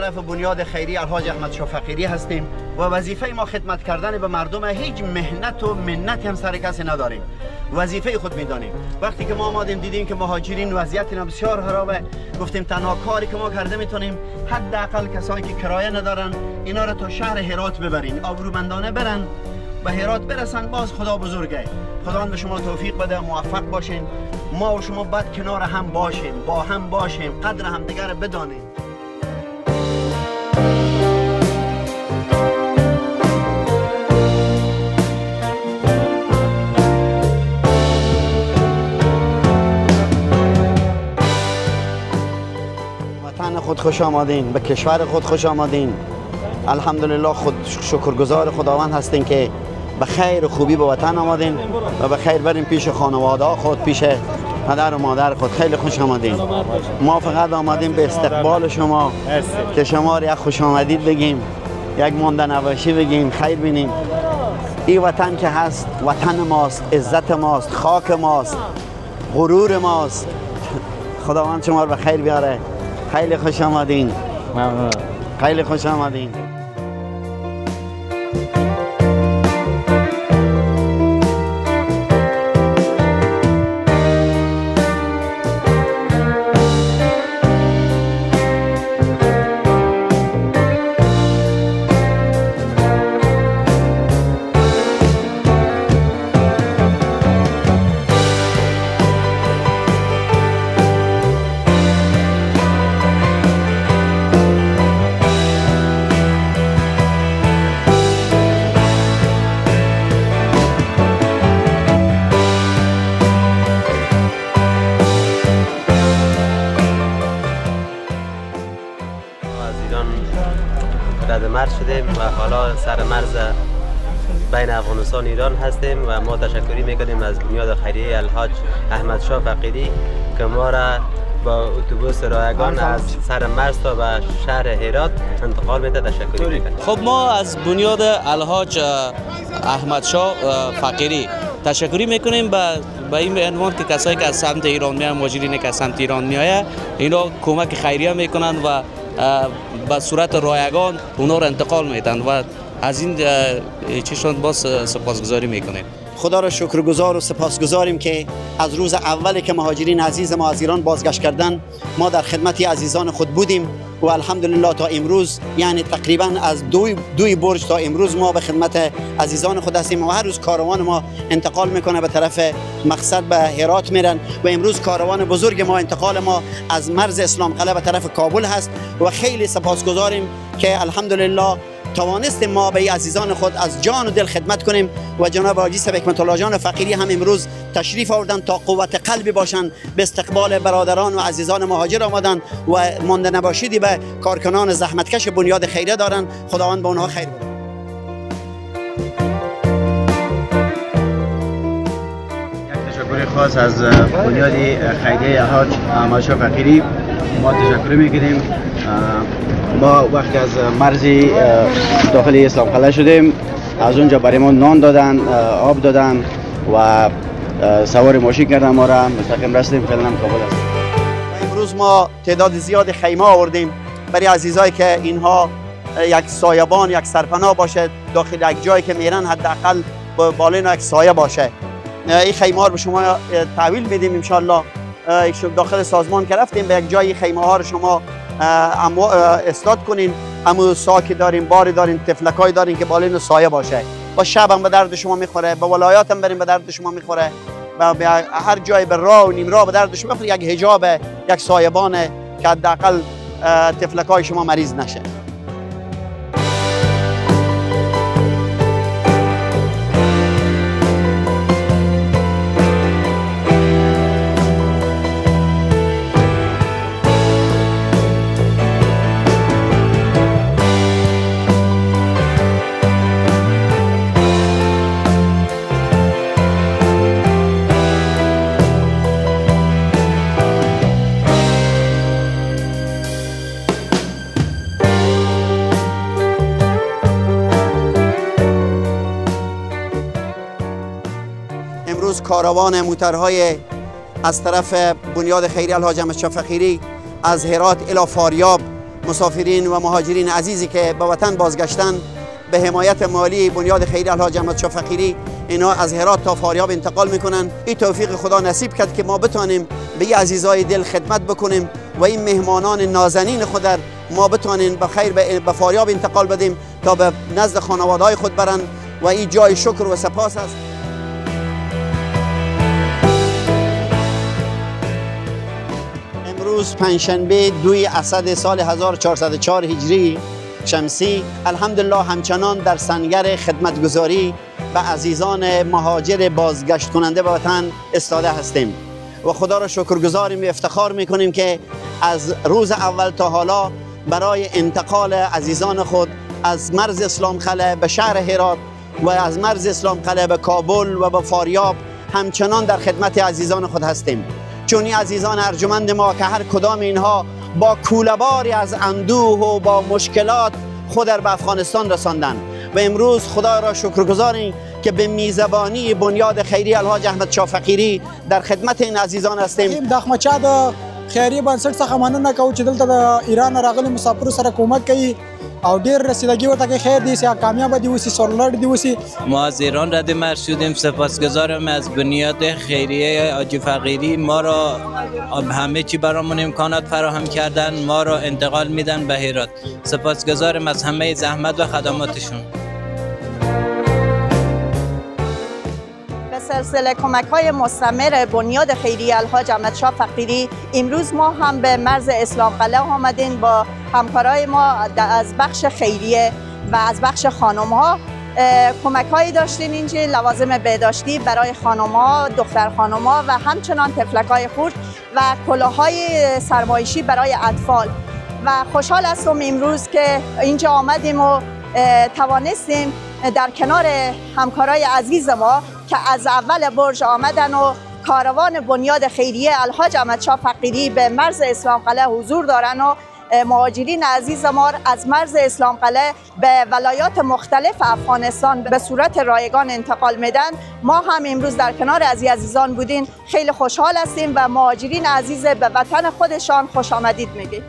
طرف بنیاد خیری الحاج احمد شاه فقیری هستیم و وظیفه ما خدمت کردن به مردم، هیچ مهنت و منت هم سر کسی نداریم، وظیفه خود میدانیم. وقتی که ما آمدیم دیدیم که مهاجرین وضعیت اینا بسیار خرابه، گفتیم تنها کاری که ما کرده میتونیم حداقل کسایی که کرایه ندارن اینا رو تا شهر هرات ببرین، آبرومندانه برن به هرات برسن. باز خدا بزرگه، خدا به شما توفیق بده، موفق باشین. ما و شما باید کنار هم باشیم، با هم باشیم، قدر همدیگه رو بدانیم. وطن خود خوش آمدین، به کشور خود خوش آمدین. الحمدلله خود شکرگزار خداوند هستین که به خیر و خوبی به وطن آمدین و به خیر بریم پیش خانواده خود، پیش پدر و مادر خود. خیلی خوش آمدین. ما فقط آمدیم به استقبال شما که شما یک خوش آمدید بگیم، یک ماندنواشی بگیم، خیر بینیم. این وطن که هست وطن ماست، عزت ماست، خاک ماست، غرور ماست. خداوند شما رو به خیر بیاره. خیلی خوش آمدین. ممنون. خیلی خوش آمدین. رد مرز شدیم و حالا سر مرز بین افغانستان و ایران هستیم و ما تشکری میکنیم از بنیاد خیریه الحاج احمد شاه فقیری که ما را با اتوبوس رایگان از سر مرز تا به شهر هرات انتقال میده. تشکری میکنیم. خب ما از بنیاد الحاج احمد شاه فقیری تشکری میکنیم به این عنوان که کسایی که از سمت ایران میان، مهاجرینی که از سمت ایران میآیند، اینا کمک خیریه میکنن و به صورت رایگان اونا رو انتقال میدن و از این چیشان باز سپاسگزاری میکنیم. خدا را شکرگزار و سپاسگزاریم که از روز اولی که مهاجرین عزیز ما از ایران بازگشت کردن ما در خدمت عزیزان خود بودیم و الحمدلله تا امروز، یعنی تقریبا از دوی برج تا امروز ما به خدمت عزیزان خود هستیم و هر روز کاروان ما انتقال میکنه به طرف مقصد به هرات میرن و امروز کاروان بزرگ ما انتقال ما از مرز اسلام قلعه به طرف کابل هست و خیلی سپاسگزاریم که الحمدلله توانستیم ما به عزیزان خود از جان و دل خدمت کنیم و جناب حاجی صاحب حکمت الله جان فقیری هم امروز تشریف آوردن تا قوت قلبی باشن به استقبال برادران و عزیزان مهاجر آمدن و مانده نباشیدی به کارکنان زحمتکش بنیاد خیریه دارن. خداوند به اونها خیر بده. یک تشکر خاص از بنیاد خیریه الحاج احمد شاه فقیری ما تشکر میکنیم. ما وقتی از مرزی داخل اسلام قلعه شدیم، از اونجا برای ما نان دادن، آب دادن و سوار ماشین کردن، ما را مستقیم رسیدیم فعلا کابل هستیم. امروز ما تعداد زیاد خیمه آوردیم برای عزیزایی که اینها یک سایبان، یک سرپناه باشه داخل یک جایی که میرن، حداقل بالای یک سایه باشه. این خیمه ها رو به شما تحویل میدیم ان شاء الله. داخل سازمان که رفتیم به یک جایی خیمه ها رو شما استاد کنین. همون ساکی داریم، باری داریم، تفلکای داریم که بالای سایه باشه و شب هم به درد شما میخوره. به ولایات هم بریم به درد شما میخوره و به هر جای به راه و نیم راه به درد شما میخوره. یک حجاب، یک سایبان که حداقل تفلکای شما مریض نشه. امروز کاروان موترهای از طرف بنیاد خیریه الحاج احمد شاه فقیری از هرات الی فاریاب مسافرین و مهاجرین عزیزی که به وطن بازگشتن به حمایت مالی بنیاد خیریه الحاج احمد شاه فقیری اینا از هرات تا فاریاب انتقال میکنن. این توفیق خدا نصیب کرد که ما بتانیم به این عزیزای دل خدمت بکنیم و این مهمانان نازنین خود ما بتانیم به خیر به فاریاب انتقال بدیم تا به نزد خانواده‌های خود برن و این جای شکر و سپاس است. امروز پنجشنبه 2 اسد سال 1404 هجری شمسی الحمدلله همچنان در سنگر خدمتگزاری به عزیزان مهاجر بازگشت کننده به وطن ایستاده هستیم و خدا را شکرگزاریم و افتخار میکنیم که از روز اول تا حالا برای انتقال عزیزان خود از مرز اسلام قلعه به شهر هرات و از مرز اسلام قلعه به کابل و به فاریاب همچنان در خدمت عزیزان خود هستیم، چون این عزیزان ارجمند ما که هر کدام اینها با کوله‌باری از اندوه و با مشکلات خود به افغانستان رساندن و امروز خدا را شکرگزاریم که به میزبانی بنیاد خیریه الحاج احمد شاه فقیری در خدمت این عزیزان هستیم. د احمدشاه د خیریه بنسټ څخه مننه کوو چې دلته د ایران راغلي مسافرو سره کومک کوي او ډیر رسیدگی ورته کوي. خیر دی چې کامیاب دی وسی سرلوړ دی وسی. ما از ایران رد مرز شدیم. سپاسگزارم از بنیاد خیریه حاجی فقیری، ما را همه چی برامون امکانات فراهم کردن، ما را انتقال میدن به هرات. سپاسگزارم از همه زحمت و خدماتشون. سلسله کمک‌های مستمر بنیاد خیریه الحاج احمد شاه فقیری امروز ما هم به مرز اسلام قلعه آمدیم با همکارای ما از بخش خیریه و از بخش خانم‌ها کمک‌هایی داشتیم. اینجا لوازم بهداشتی برای خانم‌ها، دختر خانم‌ها و همچنان طفلک‌های خرد و کلاه‌های سرمایشی برای اطفال و خوشحال هستم امروز که اینجا آمدیم و توانستیم در کنار همکارای عزیز ما که از اول برج آمدن و کاروان بنیاد خیریه الحاج احمد شاه فقیری به مرز اسلام قلعه حضور دارن و مهاجرین عزیز ما از مرز اسلام قلعه به ولایات مختلف افغانستان به صورت رایگان انتقال میدن. ما هم امروز در کنار از عزیزان بودین، خیلی خوشحال هستیم و مهاجرین عزیز به وطن خودشان خوش آمدید میگیم.